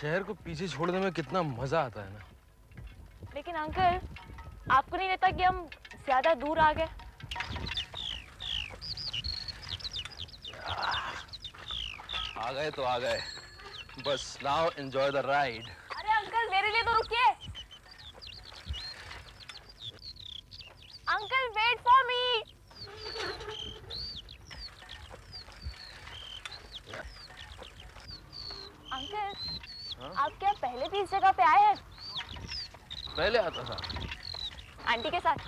शहर को पीछे छोड़ने में कितना मजा आता है ना। लेकिन अंकल, आपको नहीं लगता कि हम ज्यादा दूर आ गए? आ गए तो आ गए, बस नाउ एंजॉय द राइड। अरे अंकल, मेरे लिए तो रुकिए। Uncle, wait for me. Uncle, आप क्या पहले भी इस जगह पे आए हैं? पहले आता था आंटी के साथ।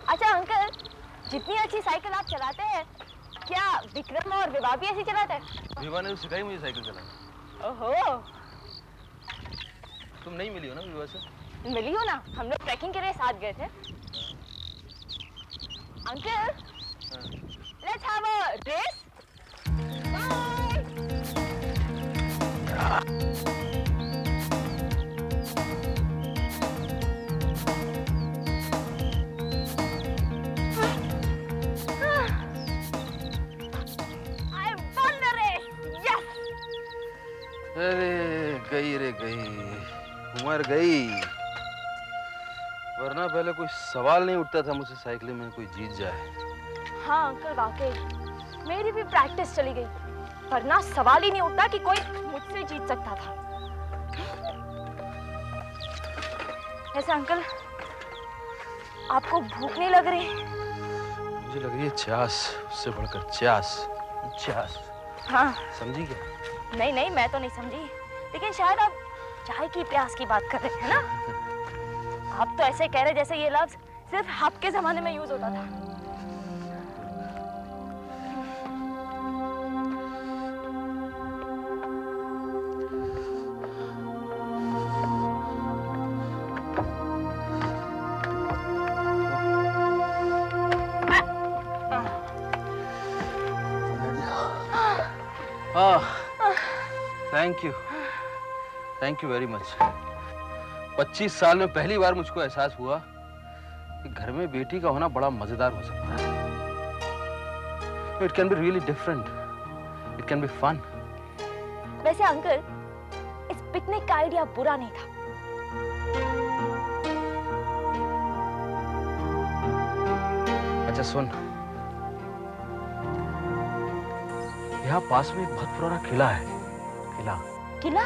अच्छा अंकल, जितनी अच्छी साइकिल आप चलाते हैं, क्या विक्रम और विभा भी ऐसी चलाते हैं? विभा ने तो सिखाई मुझे साइकिल चलाना। ओहो, तुम नहीं मिली हो ना विभा से? मिली हो ना, हम लोग ट्रैकिंग के लिए साथ गए थे। Uncle, let's have a race. अरे गई रे गई, उम्र गई। वरना पहले कोई सवाल नहीं उठता था मुझसे साइकिलिंग में कोई जीत जाए। हाँ अंकल, वाकई मेरी भी प्रैक्टिस चली गई, वरना सवाल ही नहीं उठता कि कोई मुझसे जीत सकता था। ऐसे अंकल, आपको भूख नहीं लग रही? मुझे लग रही है चास, उससे बढ़कर चास। चास, हाँ। समझी क्या? नहीं नहीं, मैं तो नहीं समझी, लेकिन शायद आप चाय की प्यास की बात कर रहे हैं ना? आप तो ऐसे कह रहे जैसे ये लफ्ज सिर्फ आपके जमाने में यूज होता था। Thank you very much. 25 साल में पहली बार मुझको एहसास हुआ कि घर में बेटी का होना बड़ा मजेदार हो सकता है। It can be really different, it can be fun. वैसे अंकल, इस पिकनिक का आइडिया बुरा नहीं था। अच्छा सुन, यहाँ पास में एक बहुत पुराना किला है। किला? किला?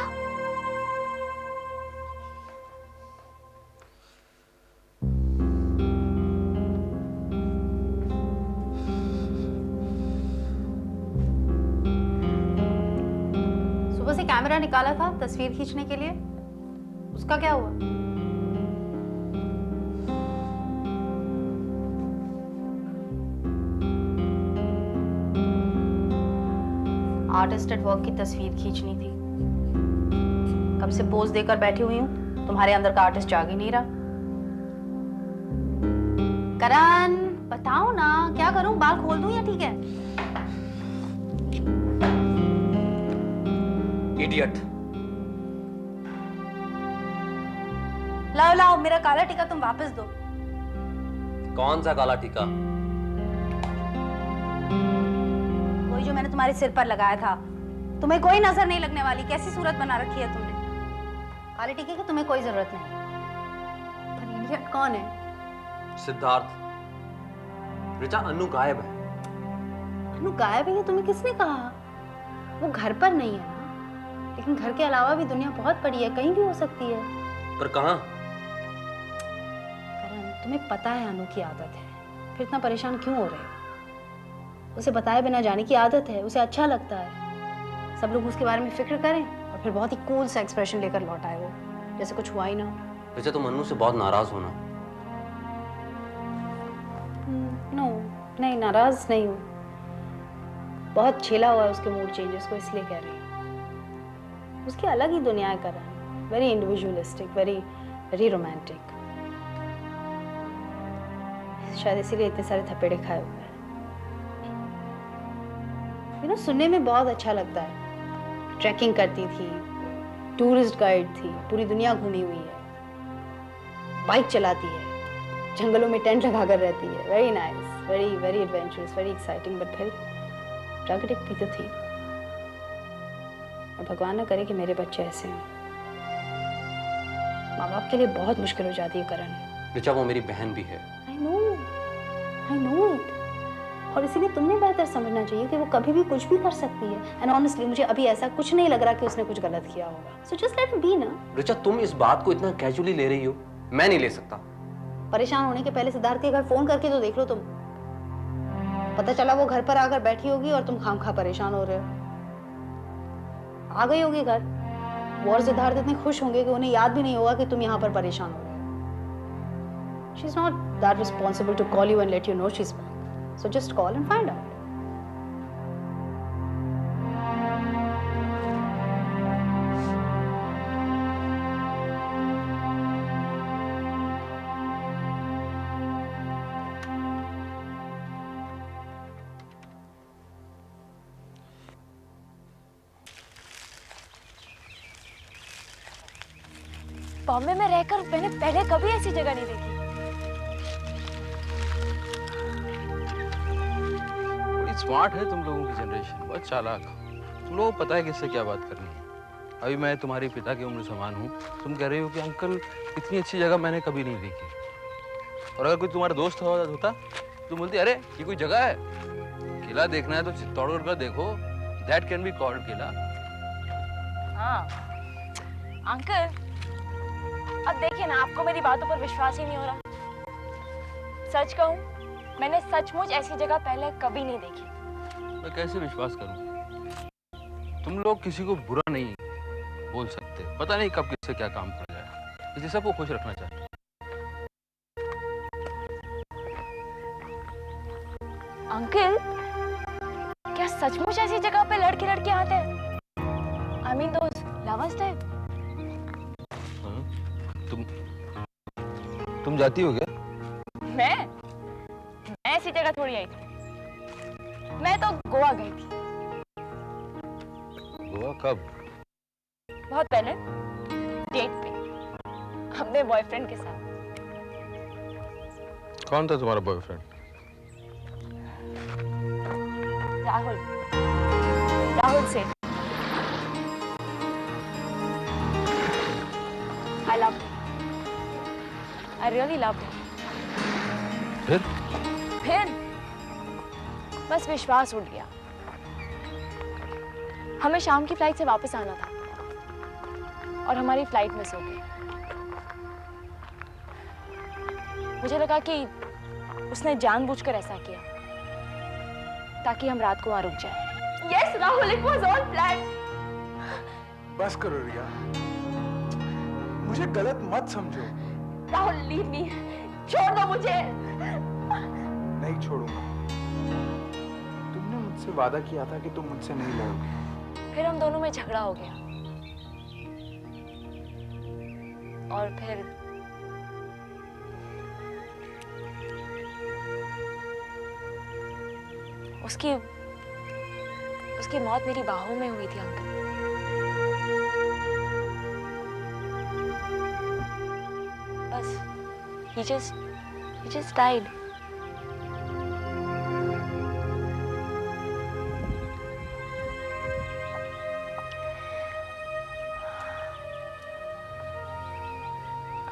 सुबह से कैमरा निकाला था तस्वीर खींचने के लिए, उसका क्या हुआ? आर्टिस्टेड वर्क की तस्वीर खींचनी थी। कब से पोज देकर बैठी हुई हूँ, तुम्हारे अंदर का आर्टिस्ट जाग ही नहीं रहा। करण, बताओ ना, क्या करूं? बाल खोल दूं या ठीक है? इडियट। लाओ लाओ, मेरा काला टीका तुम वापस दो। कौन सा काला टीका? वही जो मैंने तुम्हारे सिर पर लगाया था। तुम्हें कोई नजर नहीं लगने वाली, कैसी सूरत बना रखी है तुमने। काले टीके की तुम्हें कोई जरूरत नहीं। पर इडियट कौन है? सिद्धार्थ। ऋचा, अनु गायब है। अनु गायब है, ये तुम्हें किसने कहा? वो घर पर नहीं है ना, लेकिन घर के अलावा भी दुनिया बहुत बड़ी है, कहीं भी हो सकती है। पर कहाँ? करण, तुम्हें पता है अनु की आदत है, फिर इतना परेशान क्यों हो रहे हो? उसे बताए बिना जाने की आदत है, उसे अच्छा लगता है सब लोग उसके बारे में फिक्र करें और फिर बहुत ही कूल सा एक्सप्रेशन लेकर लौट आए वो, जैसे कुछ हुआ ही ना हो। ऋचा, तुम अनु से बहुत नाराज हो ना? नो, नहीं, नाराज नहीं हूँ। बहुत झेला हुआ है उसके मूड चेंजेस को, इसलिए कह रही हूँ। उसकी अलग ही दुनिया है Karan, very individualistic, very very romantic. शायद इसीलिए इतने सारे थपेड़े खाए हुए हैं। सुनने में बहुत अच्छा लगता है। ट्रैकिंग करती थी, टूरिस्ट गाइड थी, पूरी दुनिया घूमी हुई है, बाइक चलाती है, जंगलों में टेंट लगाकर रहती है। Very nice, very very adventurous, very exciting, but फिर प्राकृतिक भी तो थी। और भगवान ना करे कि मेरे बच्चे ऐसे हों। माँ बाप के लिए बहुत मुश्किल हो जाती है करण। ऋचा वो मेरी बहन भी है। I know it. और इसीलिए तुमने बेहतर समझना चाहिए कि वो कभी भी कुछ भी कर सकती है। एंड ऑनेस्टली मुझे अभी ऐसा कुछ नहीं लग रहा कि उसने कुछ गलत किया होगा। So just let it be ना। ऋचा तुम इस बात को इतना कैजुअली ले रही हो, मैं नहीं ले सकता। परेशान होने के पहले सिद्धार्थ के घर फोन करके तो देख लो तुम। पता चला वो घर पर आकर बैठी होगी और तुम खामखा परेशान हो रहे हो। आ गई होगी घर, वो और सिद्धार्थ इतने खुश होंगे कि उन्हें याद भी नहीं होगा कि तुम यहाँ पर परेशान हो रहे हो। She's not that responsible to call you and let you know she's back. So just call and find out. Bombay में रहकर मैंने पहले कभी ऐसी जगह नहीं देखी। बड़ी स्मार्ट है तुम लोगों की जनरेशन, बहुत चालाक। तुम लोगों को पता है किससे क्या बात करनी है। अभी मैं तुम्हारे पिता की उम्र समान हूँ, तुम कह रही हो कि अंकल इतनी अच्छी जगह मैंने कभी नहीं देखी। और अगर कोई तुम्हारा दोस्त होता तुम बोलती अरे ये कोई जगह है, किला देखना है तो चित्तौड़गढ़ का देखो, दैट कैन बी कॉल्ड किला। हाँ अंकल, अब देखिए ना, आपको मेरी बातों पर विश्वास ही नहीं हो रहा। सच कहूं, मैंने सचमुच ऐसी जगह पहले कभी नहीं देखी। मैं कैसे विश्वास करूं? तुम लोग किसी को बुरा नहीं बोल सकते, पता नहीं कब किससे क्या काम पड़ जाए, इसलिए सबको खुश रखना चाहिए। अंकल, क्या सचमुच ऐसी जगह पे लड़के लड़के आते हैं? I mean those lovers type? तुम जाती हो क्या? मैं ऐसी जगह थोड़ी आई थी। मैं तो गोवा गई थी। गोवा कब? बहुत पहले, डेट पे, अपने बॉयफ्रेंड के साथ। कौन था तुम्हारा बॉयफ्रेंड? राहुल से। I loved him. I really loved him. फिर बस विश्वास उठ गया। हमें शाम की फ्लाइट से वापस आना था और हमारी फ्लाइट मिस हो गई। मुझे लगा कि उसने जानबूझकर ऐसा किया ताकि हम रात को वहां रुक जाएं। Yes, Rahul, it was all planned. बस करो रिया, मुझे गलत मत समझो। राहुल, लीव मी, छोड़ दो मुझे। नहीं छोड़ूंगा। तुमने मुझसे वादा किया था कि तुम मुझसे नहीं लड़ोगे। फिर हम दोनों में झगड़ा हो गया और फिर उसकी मौत मेरी बाहों में हुई थी अंकल। बस he just died.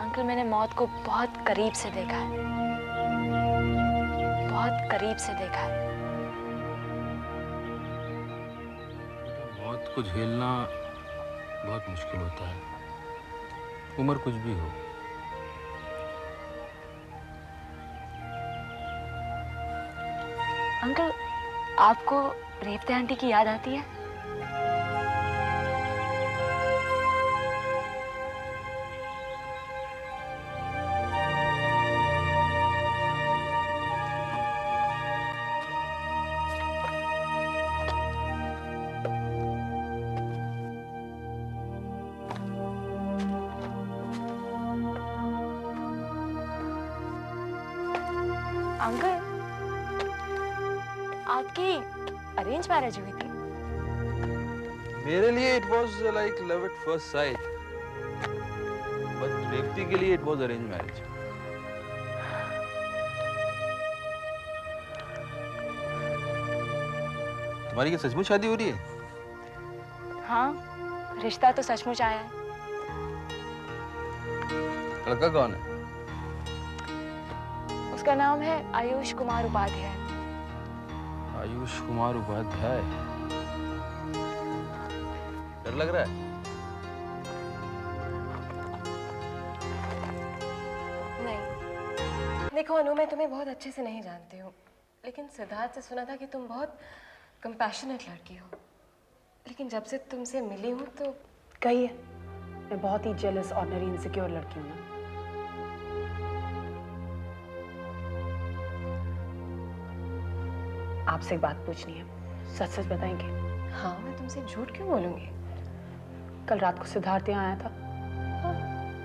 अंकल, मैंने मौत को बहुत करीब से देखा है, बहुत करीब से देखा है। मौत को झेलना बहुत मुश्किल होता है, उम्र कुछ भी हो। अंकल, आपको रेवती आंटी की याद आती है? अंकल, आपकी अरेंज मैरिज हुई थी? मेरे लिए it was like love at first sight, but Revathi के लिए इट वाज अरेंज मैरिज। तुम्हारी क्या सचमुच शादी हो रही है? हाँ, रिश्ता तो सचमुच आया है। लड़का कौन है? उसका नाम है आयुष कुमार उपाध्याय। आयुष कुमार उपाध्याय। डर लग रहा है? नहीं। देखो अनु, मैं तुम्हें बहुत अच्छे से नहीं जानती हूँ, लेकिन सिद्धार्थ से सुना था कि तुम बहुत कंपैशनेट लड़की हो। लेकिन जब से तुमसे मिली हूँ तो कहिए, मैं बहुत ही जेलस, ऑर्डिनरी, इनसिक्योर लड़की हूँ ना। आपसे एक बात पूछनी है, सच सच बताएंगे? हाँ, मैं तुमसे झूठ क्यों बोलूंगी? कल रात को सिद्धार्थ यहाँ आया था। हाँ,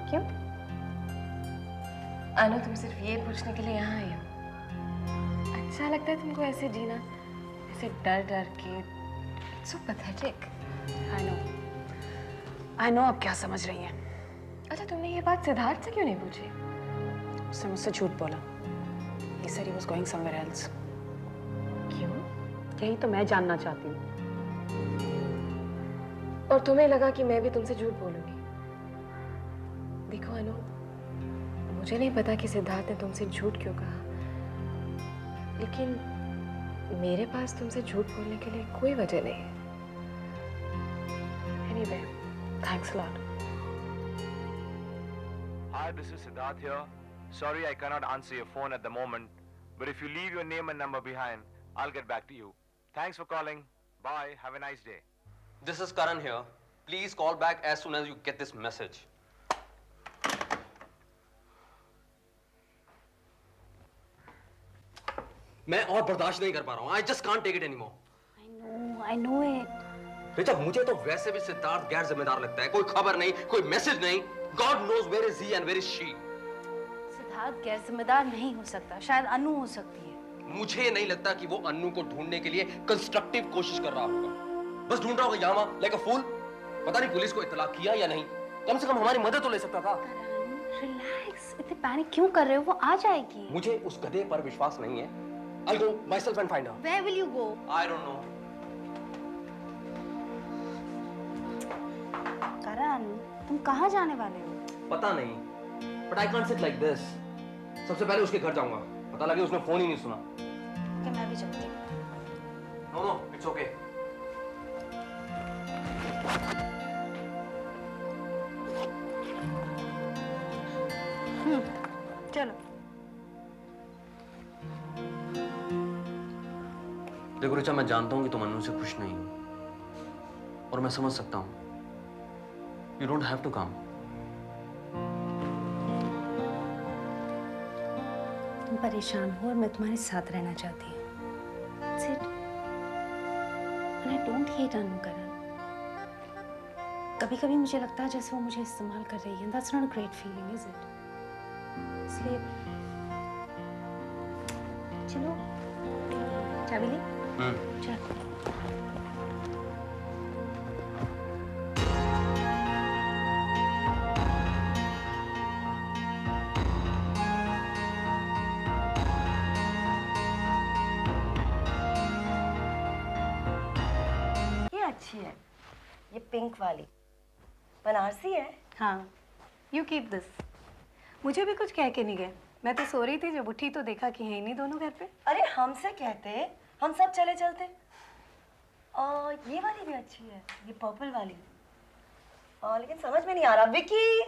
क्यों? अनु, तुम सिर्फ ये पूछने के लिए यहाँ आई हो? अच्छा लगता है तुमको ऐसे जीना, ऐसे डर डर के? सो पैथेटिक। आई नो आप क्या समझ रही हैं। अच्छा, तुमने ये बात सिद्धार्थ से क्यों नहीं पूछी? उसने मुझसे झूठ बोला। He said he was going somewhere else. क्यों? यही तो मैं जानना चाहती हूँ। और तुम्हें लगा कि मैं भी तुमसे झूठ बोलूंगी? देखो अनु, मुझे नहीं पता कि सिद्धार्थ ने तुमसे झूठ क्यों कहा, लेकिन मेरे पास तुमसे झूठ बोलने के लिए कोई वजह नहीं है। Anyway, thanks a lot. Hi, this is Siddharth here. Sorry I cannot answer your phone at the moment, but if you leave your name and number behind, I'll get back to you. Thanks for calling. Bye. Have a nice day. This is Karan here. Please call back as soon as you get this message. मैं और बर्दाश्त नहीं कर पा रहा हूँ। I just can't take it anymore. I know it. Richa, मुझे तो वैसे भी सिद्धार्थ गैर जिम्मेदार लगता है। कोई खबर नहीं, कोई मैसेज नहीं। God knows where is he and where is she. Siddharth गैर जिम्मेदार नहीं हो सकता, शायद अनु हो सकती है। मुझे नहीं लगता कि वो अन्नू को ढूंढने के लिए कंस्ट्रक्टिव कोशिश कर रहा होगा। बस ढूंढ रहा होगा यामा, लाइक अ फूल। पता नहीं पुलिस को इत्तला किया या नहीं। कम से कम हमारी मदद तो ले सकता था। रिलैक्स, इतने पैनिक क्यों कर रहे हो? वो आ जाएगी। मुझे उस गधे पर विश्वास नहीं है। I'll go myself and find her. Where will you go? I don't know. करण, तुम कहाँ जाने वाले हो? पता नहीं, but I can't sit like this. सबसे पहले उसके घर जाऊंगा। पता लगे उसने फोन ही नहीं सुना। कि मैं भी चलती हूँ। No, it's okay. चलो। देखो रिचा, मैं जानता हूँ कि तुम अन्नू से खुश नहीं हो, और मैं समझ सकता हूँ। You don't have to come. तुम परेशान हो और मैं तुम्हारे साथ रहना चाहती हूँ। That's it. And I don't hate अनु, करण। कभी-कभी मुझे लगता है जैसे वो मुझे इस्तेमाल कर रही है। That's not a great feeling, is it? इसलिए चलो, चाबी ले? चल। ये अच्छी है, ये पिंक वाली। बनारसी है। हाँ, you keep this. मुझे भी कुछ कह के नहीं गए। मैं तो सो रही थी, जब उठी तो देखा कि है नहीं दोनों घर पे। अरे हमसे कहते, हम सब चले चलते। ये वाली भी अच्छी है, ये पर्पल वाली। लेकिन समझ में नहीं आ रहा। विकी।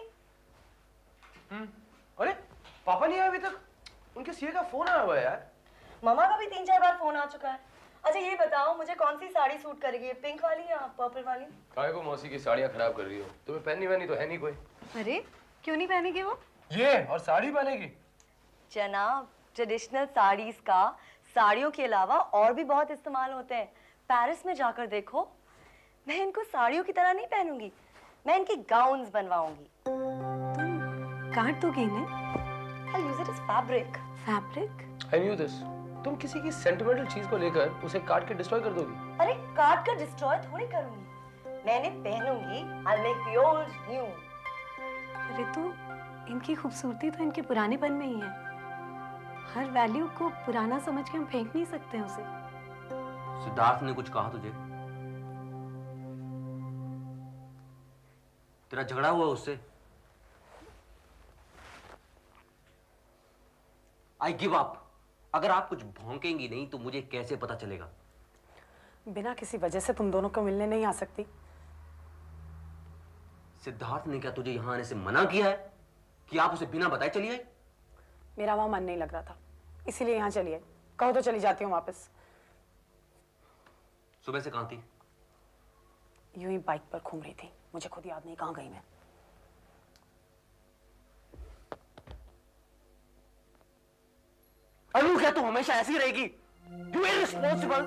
अरे पापा नहीं आए अभी तक? उनके सीए का फोन आया हुआ है यार। मामा का भी 3-4 बार फोन आ चुका है। अच्छा ये बताओ, मुझे कौन सी साड़ी सूट करेगी, पिंक वाली या पर्पल वाली? काय को मौसी की साड़ियाँ खराब कर रही हो? तुम्हें पहननी वहनी तो है नहीं कोई। अरे क्यों नहीं पहनेगी वो? ये और साड़ी पहनेगी? जनाब, ट्रेडिशनल साड़ीज का साड़ियों के अलावा और भी बहुत इस्तेमाल होते हैं। पेरिस में जाकर देखो। मैं इनको साड़ियों की तरह नहीं पहनूंगी, मैं इनकी गाउन्स बनवाऊंगी। तुम काट दोगे इन्हें? I'll use it as fabric. Fabric? I knew this. तुम किसी की सेंटिमेंटल चीज को लेकर उसे काट के डिस्ट्रॉय कर दोगी। अरे काट कर डिस्ट्रॉय थोड़ी करूंगी, मैं इन्हें पहनूंगी। I'll make the old new. अरे तो इनकी खूबसूरती तो इनके पुरानेपन में ही है। हर वैल्यू को पुराना समझ के हम फेंक नहीं सकते उसे। सिद्धार्थ ने कुछ कहा तुझे? तेरा झगड़ा हुआ उससे? I give up. अगर आप कुछ भौंकेंगी नहीं तो मुझे कैसे पता चलेगा? बिना किसी वजह से तुम दोनों को मिलने नहीं आ सकती। सिद्धार्थ ने क्या तुझे यहां आने से मना किया है कि आप उसे बिना बताए चली आई? मेरा वहां मन नहीं लग रहा था, इसीलिए यहाँ चली आई। कहो तो चली जाती हूँ वापस। सुबह से कहां थी? यूं ही बाइक पर घूम रही थी, मुझे खुद याद नहीं कहां गई मैं। अनु, क्या तू हमेशा ऐसी रहेगी? You irresponsible.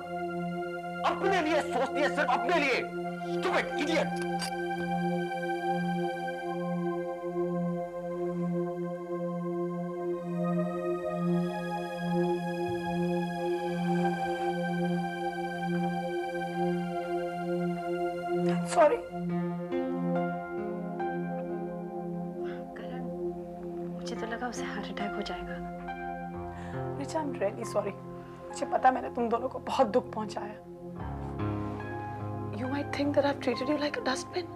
अपने लिए सोचती है, सिर्फ अपने लिए। Stupid idiot. सॉरी। करण, मुझे तो लगा उसे हार्ट अटैक हो जाएगा। Richa, I am really sorry. मुझे पता मैंने तुम दोनों को बहुत दुख पहुंचाया। You might think that I've treated you like a dustbin.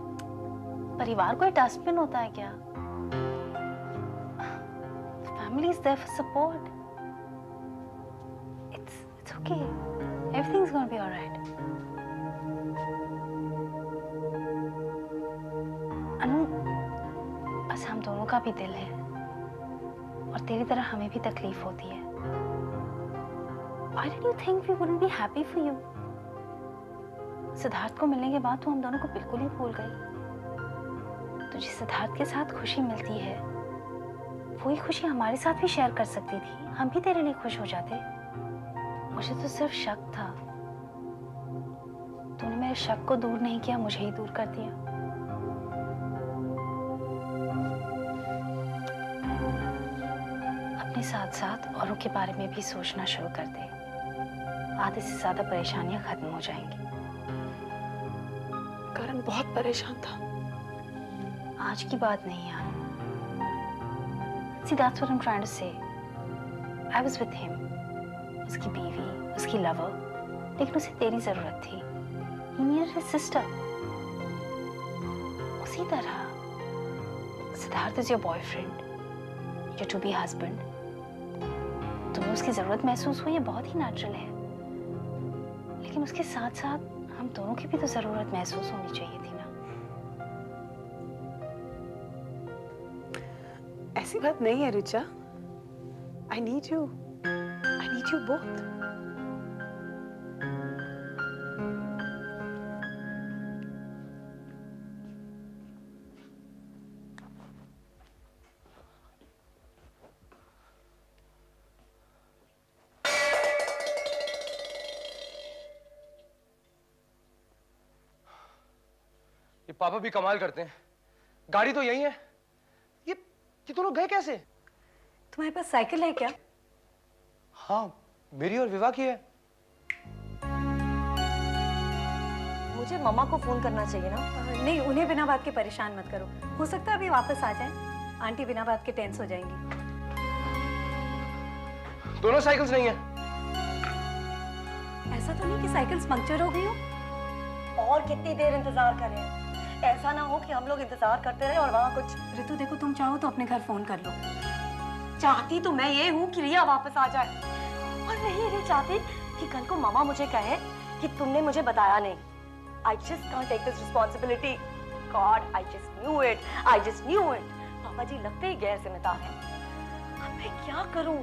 परिवार कोई डस्टबिन होता है क्या? Family is there for support. It's okay. Everything's gonna be alright. अनु, बस हम दोनों का भी दिल है और तेरी तरह हमें भी तकलीफ होती है। Why did you think we wouldn't be happy for you? Siddharth को मिलने के बाद तू हम दोनों को बिल्कुल ही भूल गई। तुझे सिद्धार्थ के साथ खुशी मिलती है, वही खुशी हमारे साथ भी शेयर कर सकती थी। हम भी तेरे लिए खुश हो जाते। मुझे तो सिर्फ शक था। तूने मेरे शक को दूर नहीं किया, मुझे ही दूर कर दिया। अपने साथ साथ औरों के बारे में भी सोचना शुरू कर दे। आधे से ज्यादा परेशानियां खत्म हो जाएंगी। करण बहुत परेशान था। आज की बात नहीं यार। See, that's what I'm trying to say. I was with him. उसकी बीवी, उसकी लवर, लेकिन उसे तेरी जरूरत थी। He needed his sister. उसी तरह Siddharth is your boyfriend, your to be husband. तुम्हें उसकी जरूरत महसूस हुई, ये बहुत ही नेचुरल है। लेकिन उसके साथ साथ हम दोनों की भी तो जरूरत महसूस होनी चाहिए थी ना। ऐसी बात नहीं है Richa. I need you. I need you both. ये पापा भी कमाल करते हैं। गाड़ी तो यही है। ये दोनों गए कैसे? तुम्हारे पास साइकिल है क्या? हाँ, मेरी और विवाह की है। मुझे मम्मा को फोन करना चाहिए ना। नहीं, उन्हें बिना बात के परेशान मत करो। हो सकता है अभी वापस आ जाएं। आंटी बिना बात के टेंस हो जाएंगी। दोनों साइकिल्स नहीं है। ऐसा तो नहीं कि साइकिल्स पंक्चर हो गई हो? और कितनी देर इंतजार करें? ऐसा ना हो कि हम लोग इंतजार करते रहे और वहाँ कुछ। ऋतु देखो, तुम चाहो तो अपने घर फोन कर लो। चाहती तो मैं ये हूँ कि रिया वापस आ जाए, और मैं ये नहीं चाहती कि कल को मामा मुझे कहे कि तुमने मुझे बताया नहीं। I just can't take this responsibility. God, I just knew it. I just knew it. पापा जी लगते ही गैर जिम्मेदार हैं। अब मैं क्या करूँ?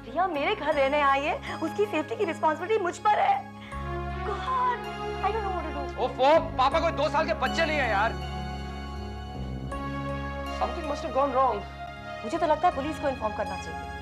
रिया मेरे घर रहने आई है, उसकी सेफ्टी की रिस्पॉन्सिबिलिटी मुझ पर है। God, I don't know what to do. ओफो, पापा कोई 2 साल के बच्चे नहीं है यार। Something must have gone wrong. मुझे तो लगता है पुलिस को इन्फॉर्म करना चाहिए।